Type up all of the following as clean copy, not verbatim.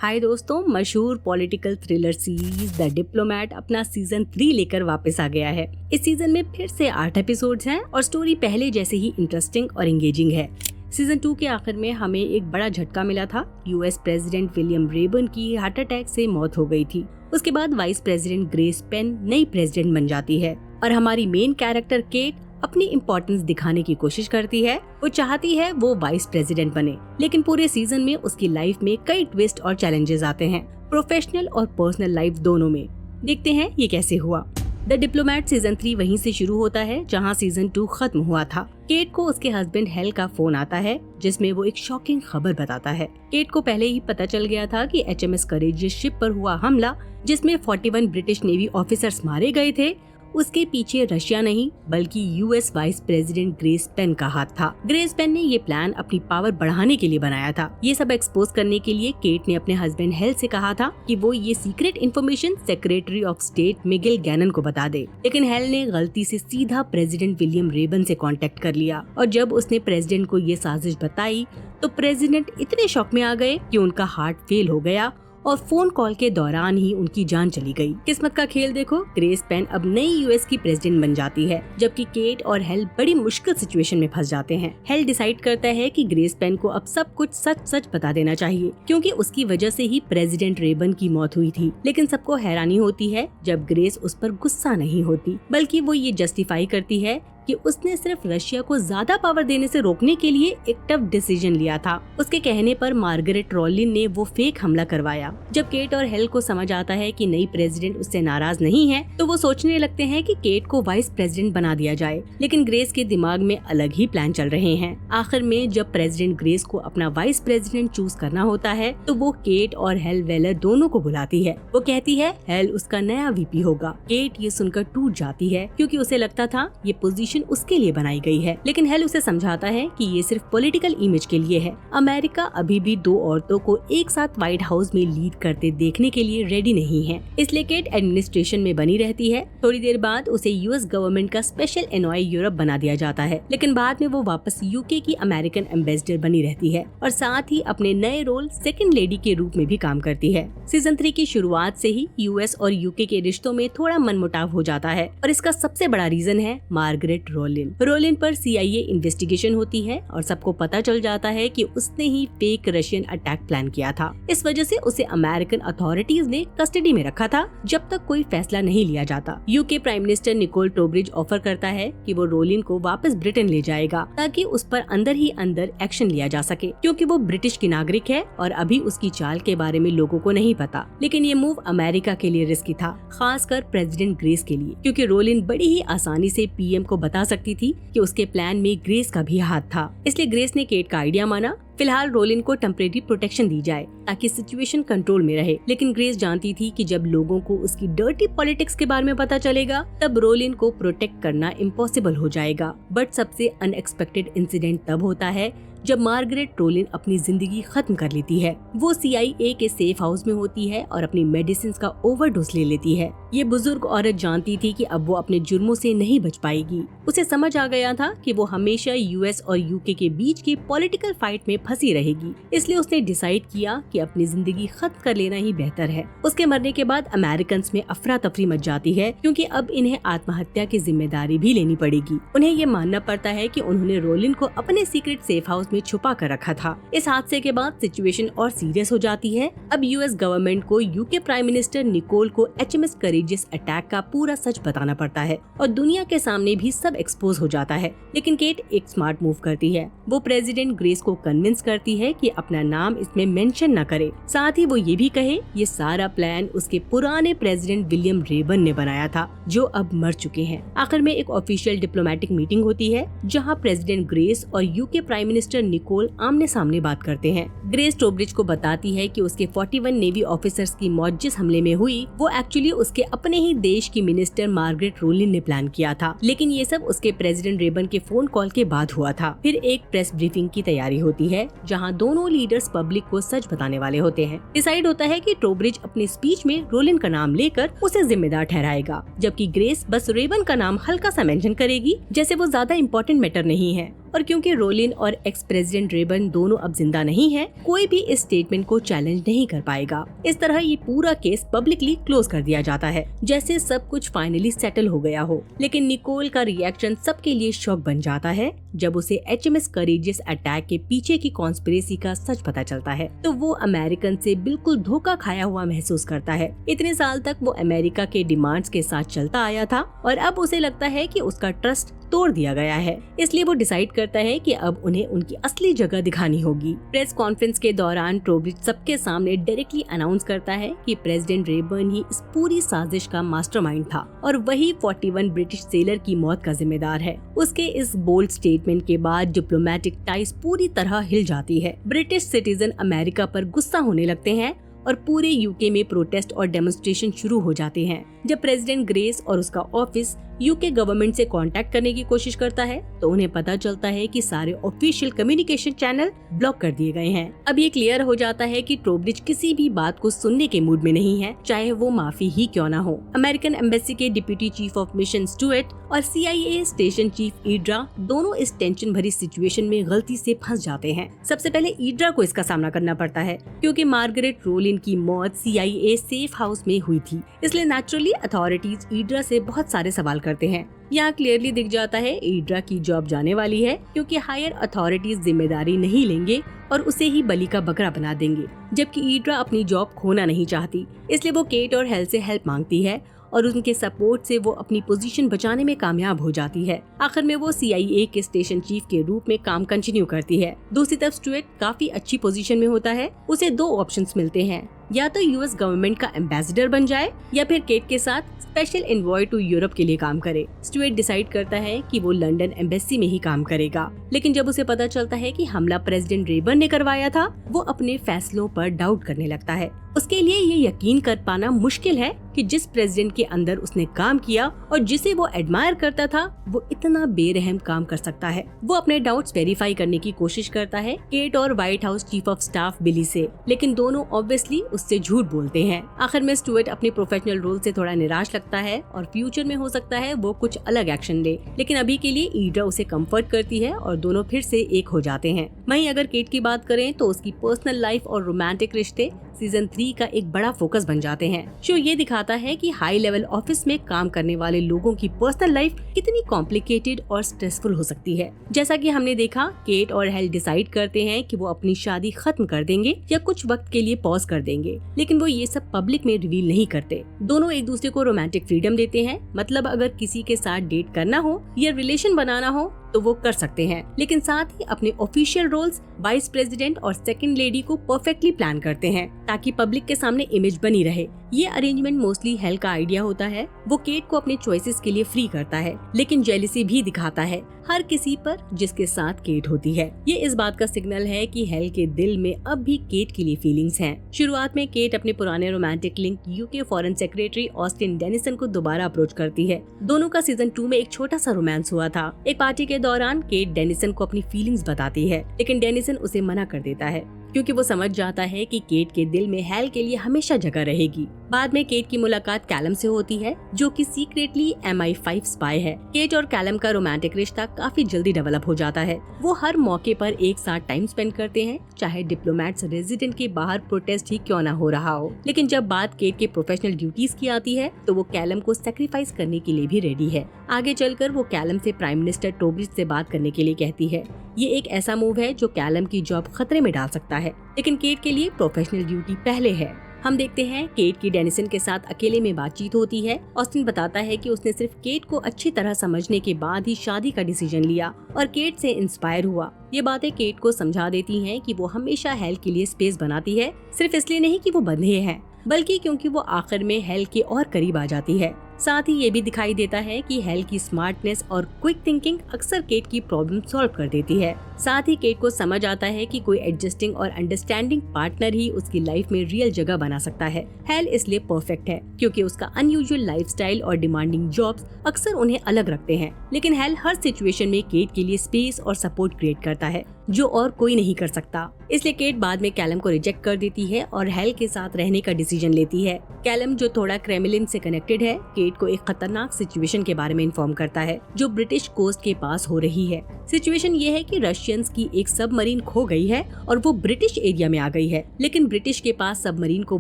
हाय दोस्तों, मशहूर political thriller series the diplomat अपना सीजन 3 लेकर वापस आ गया है। इस सीजन में फिर से 8 एपिसोड्स हैं और स्टोरी पहले जैसे ही इंटरेस्टिंग और एंगेजिंग है। सीजन 2 के आखिर में हमें एक बड़ा झटका मिला था। यूएस प्रेसिडेंट विलियम रेबन की हार्ट अटैक से मौत हो गई थी। उसके बाद वाइस प्रेसिडेंट ग्रेस पेन नई प्रेसिडेंट बन जाती है और हमारी मेन कैरेक्टर केट अपनी इम्पोर्टेंस दिखाने की कोशिश करती है। वो चाहती है वो वाइस प्रेसिडेंट बने, लेकिन पूरे सीजन में उसकी लाइफ में कई ट्विस्ट और चैलेंजेस आते हैं, प्रोफेशनल और पर्सनल लाइफ दोनों में। देखते हैं ये कैसे हुआ। द डिप्लोमेट सीजन 3 वहीं से शुरू होता है जहां सीजन 2 खत्म हुआ था। केट को उसके हस्बैंड हेल का फोन आता है जिसमें वो एक शॉकिंग खबर बताता है। केट को पहले ही पता चल गया था कि HMS करेजियस शिप पर हुआ हमला, जिसमें 41 ब्रिटिश नेवी ऑफिसर्स मारे गए थे, उसके पीछे रशिया नहीं बल्कि यूएस वाइस प्रेसिडेंट ग्रेस पेन का हाथ था। ग्रेस पेन ने ये प्लान अपनी पावर बढ़ाने के लिए बनाया था। ये सब एक्सपोज करने के लिए केट ने अपने हस्बैंड हेल से कहा था कि वो ये secret information secretary of state Miguel Gannon को बता दे, लेकिन हेल ने गलती से सीधा प्रेसिडेंट विलियम रेबन से कांटेक्ट कर लिया और जब उसने प्रेसिडेंट को ये साजिश बताई तो प्रेसिडेंट इतने शॉक में आ गए कि उनका हार्ट फेल हो गया और फोन कॉल के दौरान ही उनकी जान चली गई। किस्मत का खेल देखो, ग्रेस पेन अब नई यूएस की प्रेसिडेंट बन जाती है, जबकि केट और हेल बड़ी मुश्किल सिचुएशन में फंस जाते हैं। हेल डिसाइड करता है कि ग्रेस पेन को अब सब कुछ सच सच बता देना चाहिए, क्योंकि उसकी वजह से ही प्रेसिडेंट रेबन की मौत हुई थी। लेकिन सबको हैरानी होती है जब ग्रेस उस पर गुस्सा नहीं होती, बल्कि वो ये जस्टिफाई करती है कि उसने सिर्फ रशिया को ज्यादा पावर देने से रोकने के लिए एक टफ डिसीजन लिया था। उसके कहने पर मार्गरेट रॉलिन ने वो फेक हमला करवाया। जब केट और हेल को समझ आता है कि नई प्रेसिडेंट उससे नाराज नहीं है, तो वो सोचने लगते हैं कि केट को वाइस प्रेसिडेंट बना दिया जाए, लेकिन ग्रेस के दिमाग में अलग ही प्लान चल रहे हैं। आखिर में जब प्रेसिडेंट ग्रेस को अपना वाइस प्रेसिडेंट चूज करना होता है, तो वो केट और हेल वेलर दोनों को बुलाती है। वो कहती है हेल उसका नया VP होगा। केट ये सुनकर टूट जाती है, क्योंकि उसे लगता था ये पोजीशन उसके लिए बनाई गई है, लेकिन हेल उसे समझाता है कि ये सिर्फ पॉलिटिकल इमेज के लिए है। अमेरिका अभी भी 2 औरतों को एक साथ व्हाइट हाउस में लीड करते देखने के लिए रेडी नहीं है, इसलिए केट एडमिनिस्ट्रेशन में बनी रहती है। थोड़ी देर बाद उसे यूएस गवर्नमेंट का स्पेशल एनवॉय यूरोप बना दिया जाता है, लेकिन बाद में वो वापस यूके की अमेरिकन एम्बेसडर बनी रहती है और साथ ही अपने नए रोल सेकंड लेडी के रूप में भी काम करती है। सीजन 3 की शुरुआत से ही यूएस और यूके के रिश्तों में थोड़ा मनमुटाव हो जाता है और इसका सबसे बड़ा रीजन है मार्गरेट रोलिन पर CIA इन्वेस्टिगेशन होती है और सबको पता चल जाता है कि उसने ही फेक रशियन अटैक प्लान किया था। इस वजह से उसे अमेरिकन अथॉरिटीज ने कस्टडी में रखा था जब तक कोई फैसला नहीं लिया जाता। UK prime minister Nicole Tobridge offer करता है कि वो रोलिन को वापस ब्रिटेन ले जाएगा ताकि उस पर अंदर ही अंदर एक्शन लिया जा सके, क्योंकि वो ब्रिटिश की नागरिक है और अभी उसकी चाल के बारे में लोगों को नहीं पता। लेकिन ये मूव अमेरिका के लिए रिस्की था, खासकर प्रेसिडेंट ग्रेस के लिए, क्योंकि रोलिन बड़ी ही आसानी से PM को बता सकती थी कि उसके प्लान में ग्रेस का भी हाथ था। इसलिए ग्रेस ने केट का आइडिया माना। फिलहाल रोलिन को टेम्परेरी प्रोटेक्शन दी जाए ताकि सिचुएशन कंट्रोल में रहे, लेकिन ग्रेस जानती थी कि जब लोगों को उसकी डर्टी पॉलिटिक्स के बारे में पता चलेगा तब रोलिन को प्रोटेक्ट करना इम्पॉसिबल हो जाएगा। बट सबसे अनएक्सपेक्टेड इंसिडेंट तब होता है जब मार्गरेट रोलिन अपनी जिंदगी खत्म कर लेती है। वो CIA के सेफ हाउस में होती है और अपनी मेडिसिन का ओवरडोज ले लेती है। ये बुजुर्ग औरत जानती थी कि अब वो अपने जुर्मों से नहीं बच पाएगी। उसे समझ आ गया था कि वो हमेशा US और UK के बीच के पॉलिटिकल फाइट में फंसी रहेगी, इसलिए उसने डिसाइड किया कि अपनी जिंदगी खत्म कर लेना ही बेहतर है। उसके मरने के बाद अमेरिकन में अफरा तफरी मच जाती है, क्योंकि अब इन्हें आत्महत्या की जिम्मेदारी भी लेनी पड़ेगी। उन्हें ये मानना पड़ता है कि उन्होंने रोलिन को अपने सीक्रेट सेफ हाउस में छुपा कर रखा था। इस हादसे के बाद सिचुएशन और सीरियस हो जाती है। अब यूएस गवर्नमेंट को यूके प्राइम मिनिस्टर निकोल को HMS करेजियस अटैक का पूरा सच बताना पड़ता है और दुनिया के सामने भी सब एक्सपोज हो जाता है। लेकिन केट एक स्मार्ट मूव करती है। वो प्रेसिडेंट ग्रेस को कन्विंस करती है कि अपना नाम इसमें मेंशन न करे, साथ ही वो ये भी कहे ये सारा प्लान उसके पुराने प्रेसिडेंट विलियम रेबन ने बनाया था, जो अब मर चुके हैं। आखिर में एक ऑफिशियल डिप्लोमेटिक मीटिंग होती है जहाँ प्रेसिडेंट ग्रेस और यूके प्राइम मिनिस्टर निकोल आमने सामने बात करते हैं। ग्रेस टोब्रिज को बताती है कि उसके 41 नेवी ऑफिसर्स की मौत जिस हमले में हुई वो एक्चुअली उसके अपने ही देश की मिनिस्टर मार्गरेट रोलिन ने प्लान किया था, लेकिन ये सब उसके प्रेसिडेंट रेबन के फोन कॉल के बाद हुआ था। फिर एक प्रेस ब्रीफिंग की तैयारी होती है जहां दोनों लीडर्स पब्लिक को सच बताने वाले होते हैं। डिसाइड होता है कि टोब्रिज अपने स्पीच में रोलिन का नाम लेकर उसे जिम्मेदार ठहराएगा, जबकि ग्रेस बस रेबन का नाम हल्का सा मेंशन करेगी, जैसे वो ज्यादा इम्पोर्टेंट मैटर नहीं है। और क्योंकि रोलिन और एक्स प्रेसिडेंट रेबन दोनों अब जिंदा नहीं हैं, कोई भी इस स्टेटमेंट को चैलेंज नहीं कर पाएगा। इस तरह ये पूरा केस पब्लिकली क्लोज कर दिया जाता है, जैसे सब कुछ फाइनली सेटल हो गया हो। लेकिन निकोल का रिएक्शन सबके लिए शॉक बन जाता है जब उसे HMS करेजियस अटैक के पीछे की कॉन्स्पिरेसी का सच पता चलता है। तो वो अमेरिकन से बिल्कुल धोखा खाया हुआ महसूस करता है। इतने साल तक वो अमेरिका के डिमांड्स के साथ चलता आया था और अब उसे लगता है कि उसका ट्रस्ट तोड़ दिया गया है। इसलिए वो डिसाइड करता है कि अब उन्हें उनकी असली जगह दिखानी होगी। प्रेस कॉन्फ्रेंस के दौरान ट्रोब्रिज सबके सामने डायरेक्टली अनाउंस करता है कि प्रेसिडेंट रेबर्न ही इस पूरी साजिश का मास्टरमाइंड था और वही 41 ब्रिटिश सेलर की मौत का जिम्मेदार है। उसके इस बोल्ड स्टेटमेंट के बाद डिप्लोमेटिक टाइज पूरी तरह हिल जाती है। ब्रिटिश सिटीजन अमेरिका पर गुस्सा होने लगते हैं और पूरे यूके में प्रोटेस्ट और डेमोन्स्ट्रेशन शुरू हो जाते हैं। जब प्रेसिडेंट ग्रेस और उसका ऑफिस यूके गवर्नमेंट से कांटेक्ट करने की कोशिश करता है तो उन्हें पता चलता है कि सारे ऑफिशियल कम्युनिकेशन चैनल ब्लॉक कर दिए गए हैं। अब ये क्लियर हो जाता है कि ट्रोब्रिज किसी भी बात को सुनने के मूड में नहीं है, चाहे वो माफी ही क्यों ना हो। अमेरिकन एम्बेसी के deputy chief of mission Stuart और CIA स्टेशन चीफ ईड्रा दोनों इस टेंशन भरी सिचुएशन में गलती से फंस जाते हैं। सबसे पहले ईड्रा को इसका सामना करना पड़ता है क्योंकि मार्गरेट रोलिन की मौत CIA सेफ हाउस में हुई थी, इसलिए नेचुरली अथॉरिटीज ईड्रा से बहुत सारे सवाल करते हैं। यहाँ क्लियरली दिख जाता है ईड्रा की जॉब जाने वाली है क्योंकि हायर अथॉरिटीज जिम्मेदारी नहीं लेंगे और उसे ही बलि का बकरा बना देंगे, जबकि ईड्रा अपनी जॉब खोना नहीं चाहती। इसलिए वो केट और हेल से हेल्प मांगती है और उनके सपोर्ट से वो अपनी पोजीशन बचाने में कामयाब हो जाती है। आखिर में वो CIA के स्टेशन चीफ के रूप में काम कंटिन्यू करती है। दूसरी तरफ स्टुअर्ट काफी अच्छी पोजीशन में होता है। उसे 2 ऑप्शंस मिलते हैं, या तो US गवर्नमेंट का एम्बेसडर बन जाए या फिर केट के साथ स्पेशल एनवॉय टू यूरोप के लिए काम करे। स्टुअर्ट डिसाइड करता है कि वो लंदन एम्बेसी में ही काम करेगा, लेकिन जब उसे पता चलता है कि हमला प्रेसिडेंट रेबर्न ने करवाया था, वो अपने फैसलों पर डाउट करने लगता है। उसके लिए ये यकीन कर पाना मुश्किल है कि जिस प्रेसिडेंट के अंदर उसने काम किया और जिसे वो एडमायर करता था, वो इतना बेरहम काम कर सकता है। वो अपने डाउट्स वेरीफाई करने की कोशिश करता है केट और White House chief of staff Billy से, लेकिन दोनों ऑब्वियसली उससे झूठ बोलते हैं। आखिर में स्टुअर्ट अपने प्रोफेशनल रोल से थोड़ा निराश लगता है और फ्यूचर में हो सकता है वो कुछ अलग एक्शन ले, लेकिन अभी के लिए ईड्रा उसे कंफर्ट करती है और दोनों फिर से एक हो जाते हैं। वहीं अगर केट की बात करें तो उसकी पर्सनल लाइफ और रोमांटिक रिश्ते सीजन 3 का एक बड़ा फोकस बन जाते हैं। शो ये दिखाता है कि हाई लेवल ऑफिस में काम करने वाले लोगों की पर्सनल लाइफ कितनी कॉम्प्लिकेटेड और स्ट्रेसफुल हो सकती है। जैसा कि हमने देखा, केट और हेल डिसाइड करते हैं कि वो अपनी शादी खत्म कर देंगे या कुछ वक्त के लिए पॉज कर देंगे, लेकिन वो ये सब पब्लिक में रिवील नहीं करते। दोनों एक दूसरे को रोमांटिक फ्रीडम देते हैं, मतलब अगर किसी के साथ डेट करना हो या रिलेशन बनाना हो तो वो कर सकते हैं, लेकिन साथ ही अपने ऑफिशियल रोल्स वाइस प्रेसिडेंट और सेकंड लेडी को परफेक्टली प्लान करते हैं ताकि पब्लिक के सामने इमेज बनी रहे। ये अरेंजमेंट मोस्टली हेल का आइडिया होता है। वो केट को अपने चॉइसेस के लिए फ्री करता है, लेकिन जेलिसी भी दिखाता है हर किसी पर जिसके साथ केट होती है। ये इस बात का सिग्नल है कि हेल के दिल में अब भी केट के लिए फीलिंग्स हैं। शुरुआत में केट अपने पुराने romantic link UK foreign secretary Austin Denison को दोबारा अप्रोच करती है। दोनों का सीजन 2 में एक छोटा सा रोमांस हुआ था। एक पार्टी के दौरान केट डेनिसन को अपनी फीलिंग्स बताती है, लेकिन डेनिसन उसे मना कर देता है क्योंकि वो समझ जाता है कि केट के दिल में हेल के लिए हमेशा जगह रहेगी। बाद में केट की मुलाकात कैलम से होती है, जो कि सीक्रेटली MI5 स्पाई है। केट और कैलम का रोमांटिक रिश्ता काफी जल्दी डेवलप हो जाता है। वो हर मौके पर एक साथ टाइम स्पेंड करते हैं, चाहे डिप्लोमेट्स रेजिडेंट के बाहर प्रोटेस्ट ही क्यों न हो रहा हो। लेकिन जब बात केट के प्रोफेशनल ड्यूटीज की आती है तो वो कैलम को सेक्रीफाइस करने के लिए भी रेडी है। आगे चलकर वो कैलम से प्राइम मिनिस्टर ट्रोब्रिज से बात करने के लिए कहती है। ये एक ऐसा मूव है जो कैलम की जॉब खतरे में डाल सकता है, लेकिन केट के लिए प्रोफेशनल ड्यूटी पहले है। हम देखते हैं केट की डेनिसन के साथ अकेले में बातचीत होती है। ऑस्टिन बताता है कि उसने सिर्फ केट को अच्छी तरह समझने के बाद ही शादी का डिसीजन लिया और केट से इंस्पायर हुआ। ये बातें केट को समझा देती हैं कि वो हमेशा हेल के लिए स्पेस बनाती है, सिर्फ इसलिए नहीं कि वो बंधे हैं, बल्कि क्योंकि वो आखिर में हेल के और करीब आ जाती है। साथ ही ये भी दिखाई देता है कि हेल की स्मार्टनेस और क्विक थिंकिंग अक्सर केट की प्रॉब्लम सॉल्व कर देती है। साथ ही केट को समझ आता है कि कोई एडजस्टिंग और अंडरस्टैंडिंग पार्टनर ही उसकी लाइफ में रियल जगह बना सकता है। हेल इसलिए परफेक्ट है क्योंकि उसका अनयूजुअल लाइफस्टाइल और डिमांडिंग जॉब्स अक्सर उन्हें अलग रखते हैं, लेकिन हेल हर सिचुएशन में केट के लिए स्पेस और सपोर्ट क्रिएट करता है। जो और कोई नहीं कर सकता। इसलिए केट बाद में कैलम को रिजेक्ट कर देती है और हेल के साथ रहने का डिसीजन लेती है। कैलम, जो थोड़ा क्रेमलिन से कनेक्टेड है, केट को एक खतरनाक सिचुएशन के बारे में इन्फॉर्म करता है जो ब्रिटिश कोस्ट के पास हो रही है। सिचुएशन ये है कि रशियंस की एक सबमरीन खो गई है और वो ब्रिटिश एरिया में आ गई है, लेकिन ब्रिटिश के पास सबमरीन को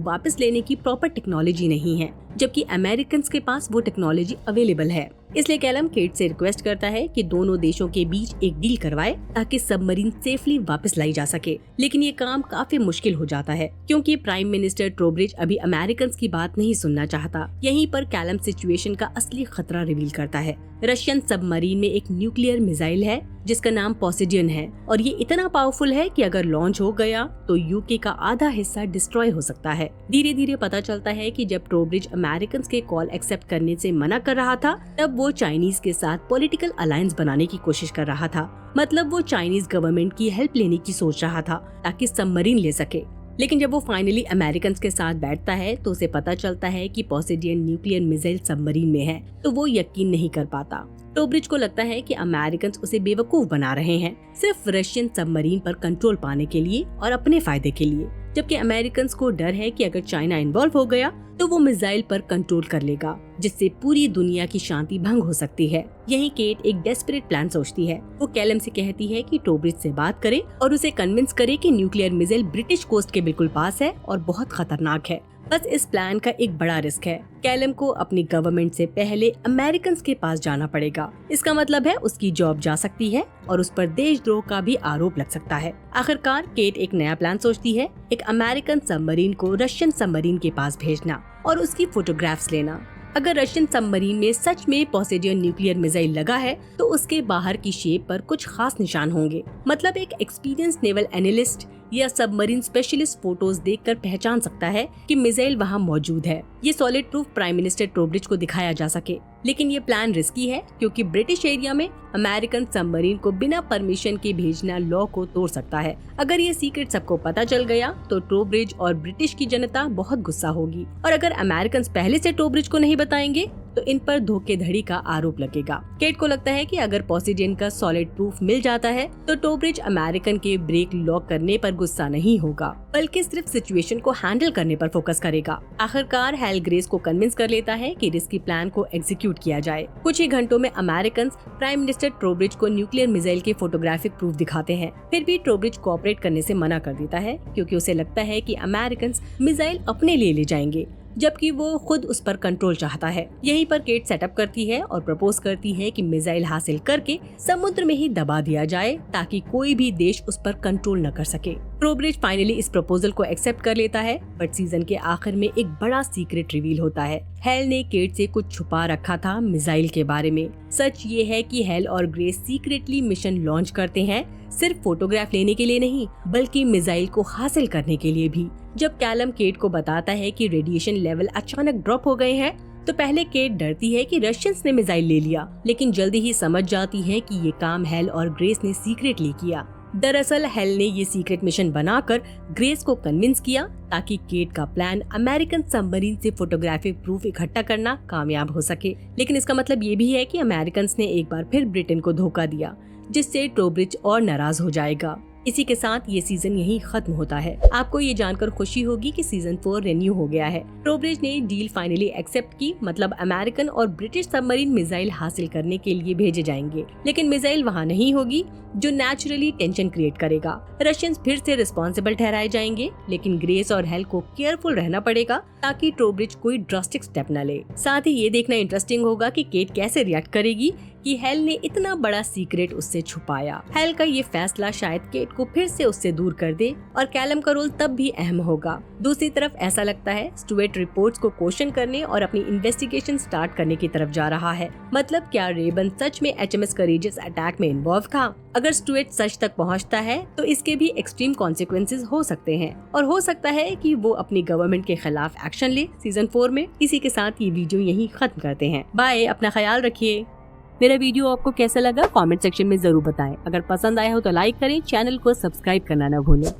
वापस लेने की प्रॉपर टेक्नोलॉजी नहीं है, जबकि अमेरिकन के पास वो टेक्नोलॉजी अवेलेबल है। इसलिए कैलम केट से रिक्वेस्ट करता है कि दोनों देशों के बीच एक डील करवाए ताकि सबमरीन सेफली वापस लाई जा सके। लेकिन ये काम काफी मुश्किल हो जाता है क्योंकि प्राइम मिनिस्टर ट्रोब्रिज अभी अमेरिकन की बात नहीं सुनना चाहता। यहीं पर कैलम सिचुएशन का असली खतरा रिवील करता है। रशियन सबमरीन में एक न्यूक्लियर मिसाइल है जिसका नाम पोसेडियन है और ये इतना पावरफुल है कि अगर लॉन्च हो गया तो यूके का आधा हिस्सा डिस्ट्रॉय हो सकता है। धीरे धीरे पता चलता है कि जब ट्रोब्रिज अमेरिकन के कॉल एक्सेप्ट करने से मना कर रहा था, तब वो चाइनीज के साथ पॉलिटिकल अलायंस बनाने की कोशिश कर रहा था। मतलब वो चाइनीज गवर्नमेंट की हेल्प लेने की सोच रहा था ताकि सबमरीन ले सके। लेकिन जब वो फाइनली अमेरिकन के साथ बैठता है तो उसे पता चलता है कि पोसेडियन न्यूक्लियर मिसाइल सबमरीन में है, तो वो यकीन नहीं कर पाता। ट्रोब्रिज को लगता है कि अमेरिकन उसे बेवकूफ बना रहे हैं सिर्फ रशियन सबमरीन पर कंट्रोल पाने के लिए और अपने फायदे के लिए, जबकि अमेरिकन को डर है कि अगर चाइना इन्वॉल्व हो गया तो वो मिसाइल पर कंट्रोल कर लेगा, जिससे पूरी दुनिया की शांति भंग हो सकती है। यहीं केट एक डेस्परेट प्लान सोचती है। वो कैलम से कहती है कि ट्रोब्रिज से बात करे और उसे कन्विंस करे कि न्यूक्लियर मिसाइल ब्रिटिश कोस्ट के बिल्कुल पास है और बहुत खतरनाक है। बस इस प्लान का एक बड़ा रिस्क है। कैलम को अपनी गवर्नमेंट से पहले अमेरिकन के पास जाना पड़ेगा। इसका मतलब है उसकी जॉब जा सकती है और उस पर देशद्रोह का भी आरोप लग सकता है। आखिरकार केट एक नया प्लान सोचती है, एक अमेरिकन सबमरीन को रशियन सबमरीन के पास भेजना और उसकी फोटोग्राफ्स लेना। अगर रशियन सबमरीन में सच में पोसेडियन न्यूक्लियर मिसाइल लगा है तो उसके बाहर की शेप पर कुछ खास निशान होंगे। मतलब एक एक्सपीरियंस नेवल एनालिस्ट या सबमरीन स्पेशलिस्ट फोटोज देखकर पहचान सकता है कि मिसाइल वहां मौजूद है। ये सॉलिड प्रूफ प्राइम मिनिस्टर ट्रोब्रिज को दिखाया जा सके। लेकिन ये प्लान रिस्की है क्योंकि ब्रिटिश एरिया में अमेरिकन सबमरीन को बिना परमिशन के भेजना लॉ को तोड़ सकता है। अगर ये सीक्रेट सबको पता चल गया तो ट्रोब्रिज और ब्रिटिश की जनता बहुत गुस्सा होगी, और अगर अमेरिकन पहले से ट्रोब्रिज को नहीं बताएंगे तो इन पर धोखेधड़ी का आरोप लगेगा। केट को लगता है कि अगर पोसेडियन का सॉलिड प्रूफ मिल जाता है तो ट्रोब्रिज अमेरिकन के ब्रेक लॉक करने पर गुस्सा नहीं होगा, बल्कि सिर्फ सिचुएशन को हैंडल करने पर फोकस करेगा। आखिरकार हेल ग्रेस को कन्विंस कर लेता है कि रिस्की प्लान को एग्जीक्यूट किया जाए। कुछ ही घंटों में अमेरिकन प्राइम मिनिस्टर ट्रोब्रिज को न्यूक्लियर मिसाइल के फोटोग्राफिक प्रूफ दिखाते हैं। फिर भी ट्रोब्रिज कोऑपरेट करने से मना कर देता है क्योंकि उसे लगता है कि अमेरिकन मिसाइल अपने लिए ले जाएंगे, जबकि वो खुद उस पर कंट्रोल चाहता है। यहीं पर केट सेटअप करती है और प्रपोज करती है कि मिसाइल हासिल करके समुद्र में ही दबा दिया जाए ताकि कोई भी देश उस पर कंट्रोल न कर सके। ट्रोब्रिज फाइनली इस प्रपोजल को एक्सेप्ट कर लेता है, बट सीजन के आखिर में एक बड़ा सीक्रेट रिवील होता है। हेल ने केट से कुछ छुपा रखा था मिसाइल के बारे में। सच ये है कि हेल और ग्रेस सीक्रेटली मिशन लॉन्च करते हैं, सिर्फ फोटोग्राफ लेने के लिए नहीं बल्कि मिसाइल को हासिल करने के लिए भी। जब कैलम केट को बताता है कि रेडिएशन लेवल अचानक ड्रॉप हो गए हैं तो पहले केट डरती है कि रशियंस ने मिसाइल ले लिया, लेकिन जल्दी ही समझ जाती है कि ये काम हेल और ग्रेस ने सीक्रेटली किया। दरअसल हेल ने ये सीक्रेट मिशन बनाकर ग्रेस को कन्विंस किया ताकि केट का प्लान अमेरिकन सबमरीन से फोटोग्राफिक प्रूफ इकट्ठा करना कामयाब हो सके। लेकिन इसका मतलब ये भी है कि अमेरिकन ने एक बार फिर ब्रिटेन को धोखा दिया, जिससे ट्रोब्रिज और नाराज हो जाएगा। इसी के साथ ये सीजन यहीं खत्म होता है। आपको ये जानकर खुशी होगी कि सीजन 4 रिन्यू हो गया है। ट्रोब्रिज ने डील फाइनली एक्सेप्ट की, मतलब अमेरिकन और ब्रिटिश सबमरीन मिसाइल हासिल करने के लिए भेजे जाएंगे, लेकिन मिसाइल वहाँ नहीं होगी, जो नेचुरली टेंशन क्रिएट करेगा। रशियंस फिर से रिस्पॉन्सिबल ठहराए जाएंगे, लेकिन ग्रेस और हेल को केयरफुल रहना पड़ेगा ताकि ट्रोब्रिज कोई ड्रास्टिक स्टेप न ले। साथ ही ये देखना इंटरेस्टिंग होगा कि केट कैसे रिएक्ट करेगी कि हेल ने इतना बड़ा सीक्रेट उससे छुपाया। हेल का ये फैसला शायद केट को फिर से उससे दूर कर दे और कैलम का रोल तब भी अहम होगा। दूसरी तरफ ऐसा लगता है स्टुअर्ट रिपोर्ट्स को क्वेश्चन करने और अपनी इन्वेस्टिगेशन स्टार्ट करने की तरफ जा रहा है। मतलब क्या रेबन सच में HMS करेजियस अटैक में इन्वॉल्व था? अगर स्टुअर्ट सच तक पहुंचता है तो इसके भी एक्सट्रीम कॉन्सिक्वेंसेस हो सकते हैं और हो सकता है कि वो अपनी गवर्नमेंट के खिलाफ एक्शन ले सीजन 4 में। इसी के साथ ये वीडियो यहीं खत्म करते हैं। बाय, अपना ख्याल रखिए। मेरा वीडियो आपको कैसा लगा कमेंट सेक्शन में जरूर बताएं। अगर पसंद आया हो तो लाइक करें, चैनल को सब्सक्राइब करना न भूलें।